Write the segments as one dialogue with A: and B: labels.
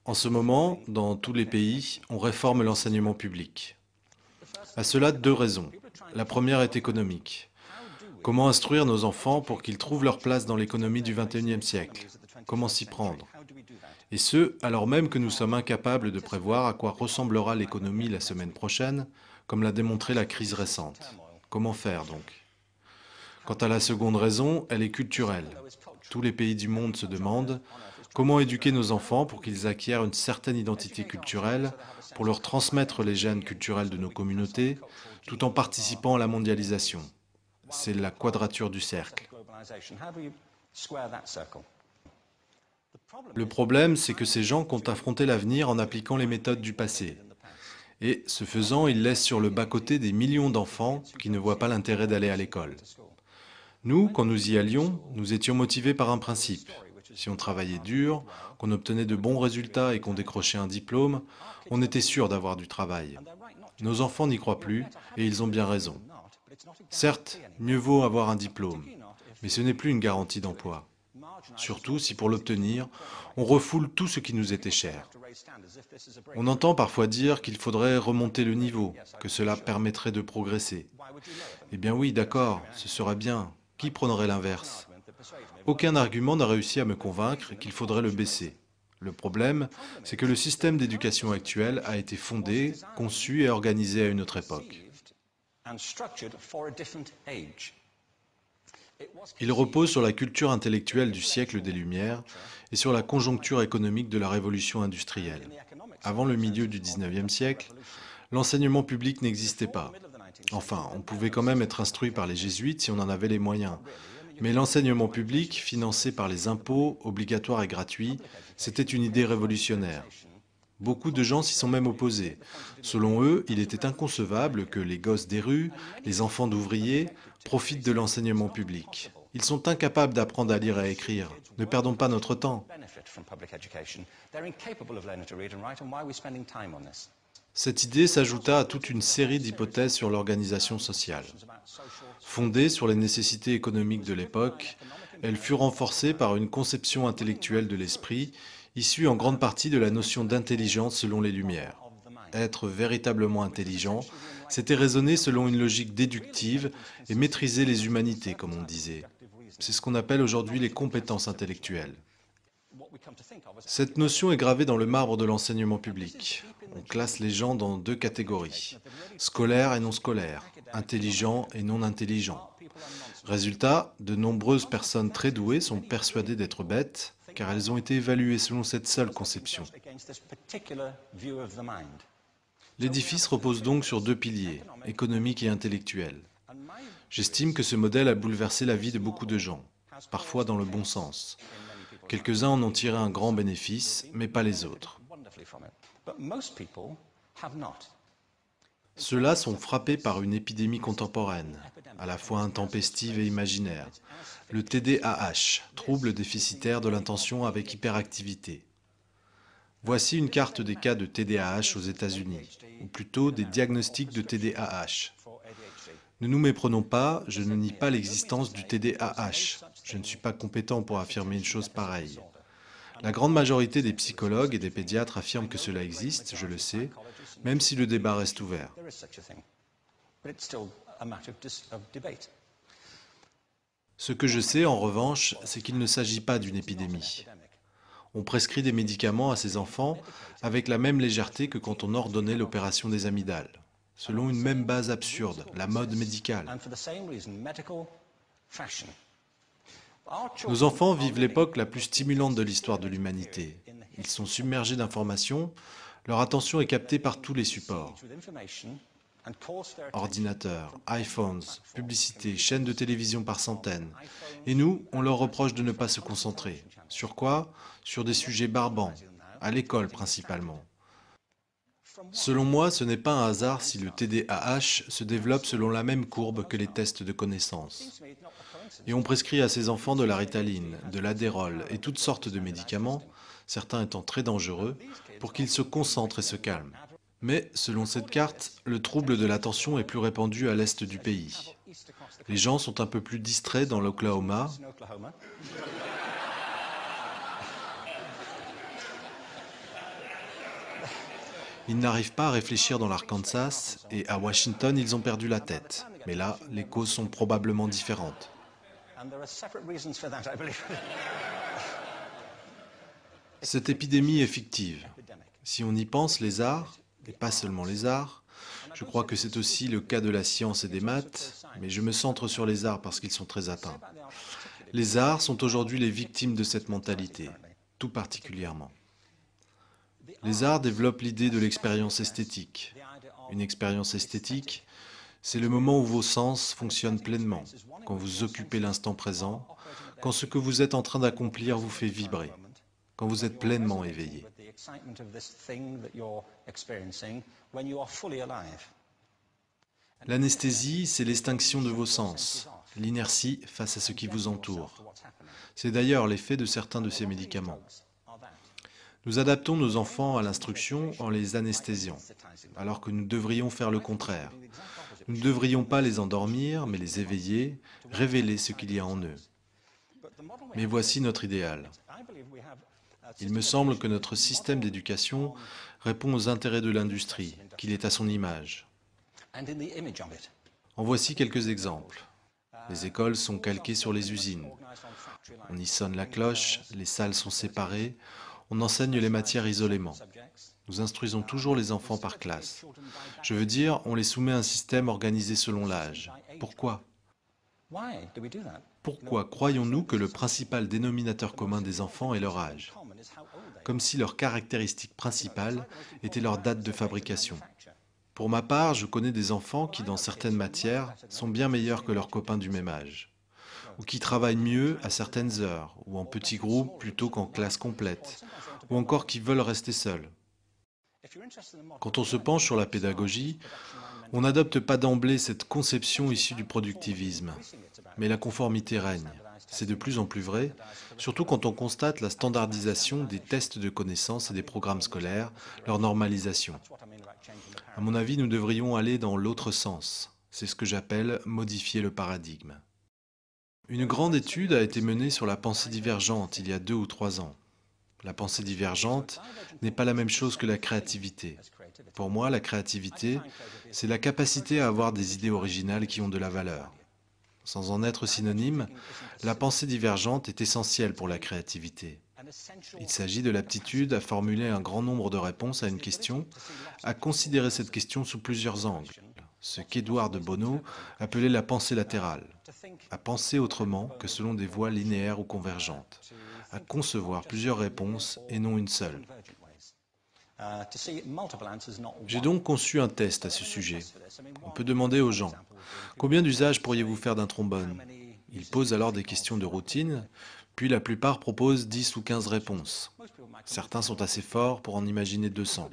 A: En ce moment, dans tous les pays, on réforme l'enseignement public. À cela, deux raisons. La première est économique. Comment instruire nos enfants pour qu'ils trouvent leur place dans l'économie du XXIe siècle? Comment s'y prendre? Et ce, alors même que nous sommes incapables de prévoir à quoi ressemblera l'économie la semaine prochaine, comme l'a démontré la crise récente. Comment faire donc? Quant à la seconde raison, elle est culturelle. Tous les pays du monde se demandent comment éduquer nos enfants pour qu'ils acquièrent une certaine identité culturelle, pour leur transmettre les gènes culturels de nos communautés, tout en participant à la mondialisation. C'est la quadrature du cercle. Le problème, c'est que ces gens comptent affronter l'avenir en appliquant les méthodes du passé. Et, ce faisant, ils laissent sur le bas-côté des millions d'enfants qui ne voient pas l'intérêt d'aller à l'école. Nous, quand nous y allions, nous étions motivés par un principe. Si on travaillait dur, qu'on obtenait de bons résultats et qu'on décrochait un diplôme, on était sûr d'avoir du travail. Nos enfants n'y croient plus, et ils ont bien raison. Certes, mieux vaut avoir un diplôme, mais ce n'est plus une garantie d'emploi. Surtout si pour l'obtenir, on refoule tout ce qui nous était cher. On entend parfois dire qu'il faudrait remonter le niveau, que cela permettrait de progresser. Eh bien oui, d'accord, ce serait bien. Qui prendrait l'inverse? Aucun argument n'a réussi à me convaincre qu'il faudrait le baisser. Le problème, c'est que le système d'éducation actuel a été fondé, conçu et organisé à une autre époque. Il repose sur la culture intellectuelle du siècle des Lumières et sur la conjoncture économique de la révolution industrielle. Avant le milieu du XIXe siècle, l'enseignement public n'existait pas. Enfin, on pouvait quand même être instruit par les jésuites si on en avait les moyens. Mais l'enseignement public, financé par les impôts, obligatoire et gratuit, c'était une idée révolutionnaire. Beaucoup de gens s'y sont même opposés. Selon eux, il était inconcevable que les gosses des rues, les enfants d'ouvriers, profitent de l'enseignement public. Ils sont incapables d'apprendre à lire et à écrire. Ne perdons pas notre temps. Cette idée s'ajouta à toute une série d'hypothèses sur l'organisation sociale. Fondée sur les nécessités économiques de l'époque, elle fut renforcée par une conception intellectuelle de l'esprit, issue en grande partie de la notion d'intelligence selon les Lumières. Être véritablement intelligent, c'était raisonner selon une logique déductive et maîtriser les humanités, comme on disait. C'est ce qu'on appelle aujourd'hui les compétences intellectuelles. Cette notion est gravée dans le marbre de l'enseignement public. On classe les gens dans deux catégories, scolaires et non scolaires, intelligents et non intelligents. Résultat, de nombreuses personnes très douées sont persuadées d'être bêtes, car elles ont été évaluées selon cette seule conception. L'édifice repose donc sur deux piliers, économique et intellectuel. J'estime que ce modèle a bouleversé la vie de beaucoup de gens, parfois dans le bon sens. Quelques-uns en ont tiré un grand bénéfice, mais pas les autres. Ceux-là sont frappés par une épidémie contemporaine, à la fois intempestive et imaginaire, le TDAH, trouble déficitaire de l'attention avec hyperactivité. Voici une carte des cas de TDAH aux États-Unis, ou plutôt des diagnostics de TDAH. Ne nous méprenons pas, je ne nie pas l'existence du TDAH. Je ne suis pas compétent pour affirmer une chose pareille. La grande majorité des psychologues et des pédiatres affirment que cela existe, je le sais, même si le débat reste ouvert. Ce que je sais, en revanche, c'est qu'il ne s'agit pas d'une épidémie. On prescrit des médicaments à ces enfants avec la même légèreté que quand on ordonnait l'opération des amygdales, selon une même base absurde, la mode médicale. Nos enfants vivent l'époque la plus stimulante de l'histoire de l'humanité. Ils sont submergés d'informations, leur attention est captée par tous les supports. Ordinateurs, iPhones, publicités, chaînes de télévision par centaines. Et nous, on leur reproche de ne pas se concentrer. Sur quoi? Sur des sujets barbants, à l'école principalement. Selon moi, ce n'est pas un hasard si le TDAH se développe selon la même courbe que les tests de connaissances. Et on prescrit à ces enfants de la Ritaline, de l'Adderall et toutes sortes de médicaments, certains étant très dangereux, pour qu'ils se concentrent et se calment. Mais, selon cette carte, le trouble de l'attention est plus répandu à l'est du pays. Les gens sont un peu plus distraits dans l'Oklahoma, Ils n'arrivent pas à réfléchir dans l'Arkansas et à Washington, ils ont perdu la tête. Mais là, les causes sont probablement différentes. Cette épidémie est fictive. Si on y pense, les arts, et pas seulement les arts, je crois que c'est aussi le cas de la science et des maths, mais je me centre sur les arts parce qu'ils sont très atteints. Les arts sont aujourd'hui les victimes de cette mentalité, tout particulièrement. Les arts développent l'idée de l'expérience esthétique. Une expérience esthétique, c'est le moment où vos sens fonctionnent pleinement, quand vous occupez l'instant présent, quand ce que vous êtes en train d'accomplir vous fait vibrer, quand vous êtes pleinement éveillé. L'anesthésie, c'est l'extinction de vos sens, l'inertie face à ce qui vous entoure. C'est d'ailleurs l'effet de certains de ces médicaments. Nous adaptons nos enfants à l'instruction en les anesthésiant, alors que nous devrions faire le contraire. Nous ne devrions pas les endormir, mais les éveiller, révéler ce qu'il y a en eux. Mais voici notre idéal. Il me semble que notre système d'éducation répond aux intérêts de l'industrie, qu'il est à son image. En voici quelques exemples. Les écoles sont calquées sur les usines. On y sonne la cloche, les salles sont séparées, on enseigne les matières isolément. Nous instruisons toujours les enfants par classe. Je veux dire, on les soumet à un système organisé selon l'âge. Pourquoi? Pourquoi croyons-nous que le principal dénominateur commun des enfants est leur âge? Comme si leur caractéristique principale était leur date de fabrication. Pour ma part, je connais des enfants qui, dans certaines matières, sont bien meilleurs que leurs copains du même âge, ou qui travaillent mieux à certaines heures, ou en petits groupes plutôt qu'en classe complète, ou encore qui veulent rester seuls. Quand on se penche sur la pédagogie, on n'adopte pas d'emblée cette conception issue du productivisme, mais la conformité règne. C'est de plus en plus vrai, surtout quand on constate la standardisation des tests de connaissances et des programmes scolaires, leur normalisation. À mon avis, nous devrions aller dans l'autre sens. C'est ce que j'appelle modifier le paradigme. Une grande étude a été menée sur la pensée divergente il y a 2 ou 3 ans. La pensée divergente n'est pas la même chose que la créativité. Pour moi, la créativité, c'est la capacité à avoir des idées originales qui ont de la valeur. Sans en être synonyme, la pensée divergente est essentielle pour la créativité. Il s'agit de l'aptitude à formuler un grand nombre de réponses à une question, à considérer cette question sous plusieurs angles, ce qu'Édouard de Bono appelait la pensée latérale, à penser autrement que selon des voies linéaires ou convergentes, à concevoir plusieurs réponses et non une seule. J'ai donc conçu un test à ce sujet. On peut demander aux gens, combien d'usages pourriez-vous faire d'un trombone? Ils posent alors des questions de routine, puis la plupart proposent 10 ou 15 réponses. Certains sont assez forts pour en imaginer 200.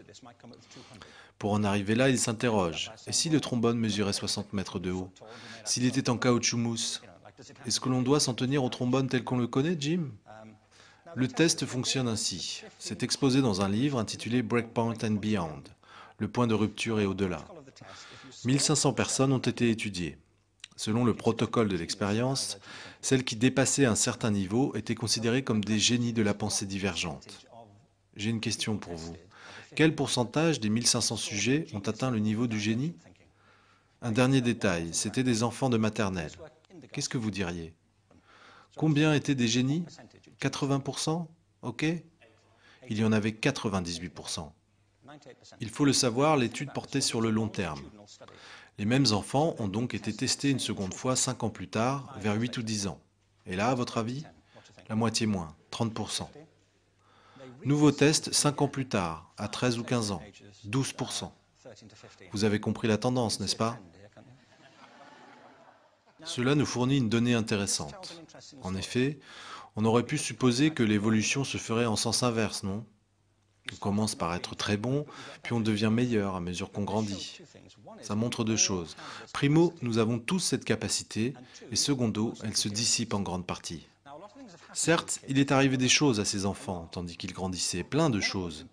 A: Pour en arriver là, ils s'interrogent. Et si le trombone mesurait 60 mètres de haut? S'il était en caoutchouc mousse? Est-ce que l'on doit s'en tenir au trombone tel qu'on le connaît, Jim? Le test fonctionne ainsi. C'est exposé dans un livre intitulé Breakpoint and Beyond, le point de rupture et au-delà. 1500 personnes ont été étudiées. Selon le protocole de l'expérience, celles qui dépassaient un certain niveau étaient considérées comme des génies de la pensée divergente. J'ai une question pour vous. Quel pourcentage des 1500 sujets ont atteint le niveau du génie? Un dernier détail, c'était des enfants de maternelle. Qu'est-ce que vous diriez? Combien étaient des génies? 80%? Ok? Il y en avait 98%. Il faut le savoir, l'étude portait sur le long terme. Les mêmes enfants ont donc été testés une seconde fois 5 ans plus tard, vers 8 ou 10 ans. Et là, à votre avis? La moitié moins, 30%. Nouveau test 5 ans plus tard, à 13 ou 15 ans, 12%. Vous avez compris la tendance, n'est-ce pas? Cela nous fournit une donnée intéressante. En effet, on aurait pu supposer que l'évolution se ferait en sens inverse, non? On commence par être très bon, puis on devient meilleur à mesure qu'on grandit. Ça montre 2 choses. Primo, nous avons tous cette capacité, et secondo, elle se dissipe en grande partie. Certes, il est arrivé des choses à ces enfants, tandis qu'ils grandissaient, plein de choses.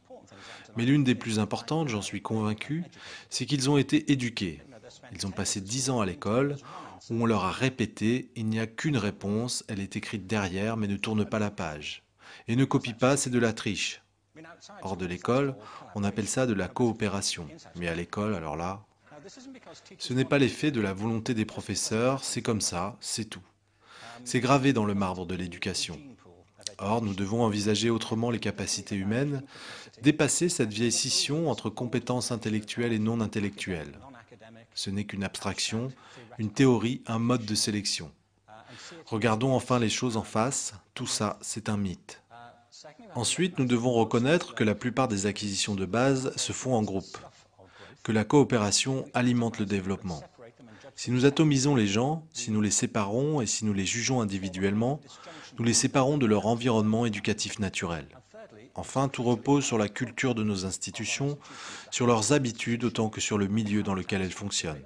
A: Mais l'une des plus importantes, j'en suis convaincu, c'est qu'ils ont été éduqués. Ils ont passé 10 ans à l'école, où on leur a répété, il n'y a qu'une réponse, elle est écrite derrière, mais ne tourne pas la page. Et ne copie pas, c'est de la triche. Hors de l'école, on appelle ça de la coopération. Mais à l'école, alors là, ce n'est pas l'effet de la volonté des professeurs, c'est comme ça, c'est tout. C'est gravé dans le marbre de l'éducation. Or, nous devons envisager autrement les capacités humaines, dépasser cette vieille scission entre compétences intellectuelles et non intellectuelles. Ce n'est qu'une abstraction, une théorie, un mode de sélection. Regardons enfin les choses en face, tout ça, c'est un mythe. Ensuite, nous devons reconnaître que la plupart des acquisitions de base se font en groupe, que la coopération alimente le développement. Si nous atomisons les gens, si nous les séparons et si nous les jugeons individuellement, nous les séparons de leur environnement éducatif naturel. Enfin, tout repose sur la culture de nos institutions, sur leurs habitudes autant que sur le milieu dans lequel elles fonctionnent.